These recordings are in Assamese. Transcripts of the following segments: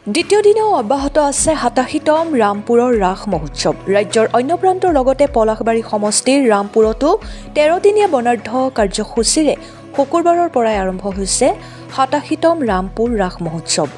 দ্বিতীয় দিনেও অব্যাহত আছে ৮৭তম ৰামপুৰৰ ৰাস মহোৎসৱ। ৰাজ্যৰ অন্য প্ৰান্তৰ লগতে পলাশবাৰী সমষ্টিৰ ৰামপুৰতো ১৩দিনীয়া বৰ্ণাঢ্য কাৰ্যসূচীৰে শুকুৰবাৰৰ পৰাই আৰম্ভ হৈছে ৮৭তম ৰামপুৰ ৰাস মহোৎসৱ।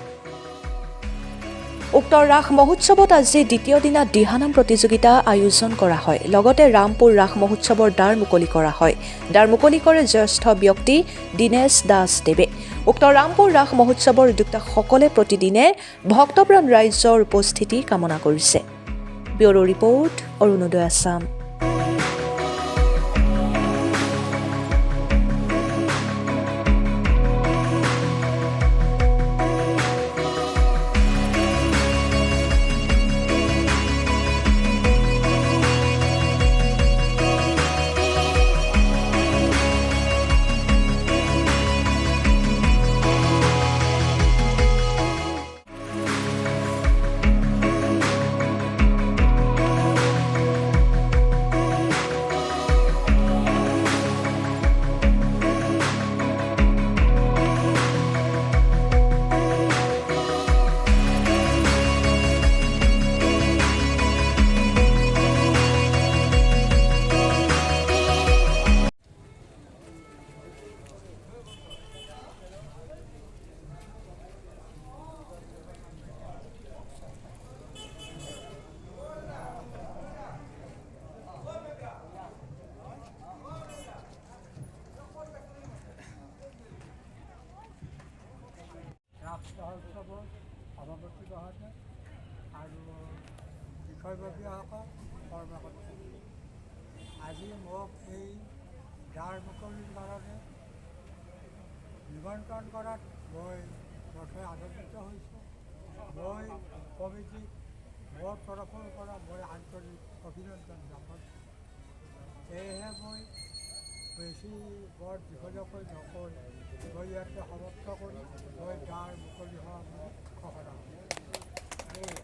উক্ত ৰাস মহোৎসৱত আজি দ্বিতীয় দিনা দিহানাম প্ৰতিযোগিতা আয়োজন কৰা হয়। লগতে ৰামপুৰ ৰাস মহোৎসৱৰ দ্বাৰ মুকলি কৰা হয়। দ্বাৰ মুকলি কৰে জ্যেষ্ঠ ব্যক্তি দীনেশ দাসদেৱে। উক্ত ৰামপুৰ ৰাস মহোৎসৱৰ উদ্যোক্তাসকলে প্ৰতিদিনে ভক্তপ্ৰাণ ৰাইজৰ উপস্থিতি কামনা কৰিছে। Bureau report, Arunoday Assam. ৰাস মহোৎসৱৰ সভাপতি মহোদয় আৰু বিষয়ববীয়াসকল কৰ্মকৰ্তা, আজি মোক এই দ্বাৰ মুকলিৰ কাৰণে নিমন্ত্ৰণ কৰাত মই নথৈ আনন্দিত হৈছোঁ। মই কমিটিক মোৰ তৰফৰ পৰা মই আন্তৰিক অভিনন্দন জ্ঞাপন। সেয়েহে মই বেছি বৰ দীঘলীয়াকৈ নকৈ মই ইয়াতে সমাপ্ত কৰি মই দ্বাৰ মুকলি হোৱা ঘোষণা কৰোঁ।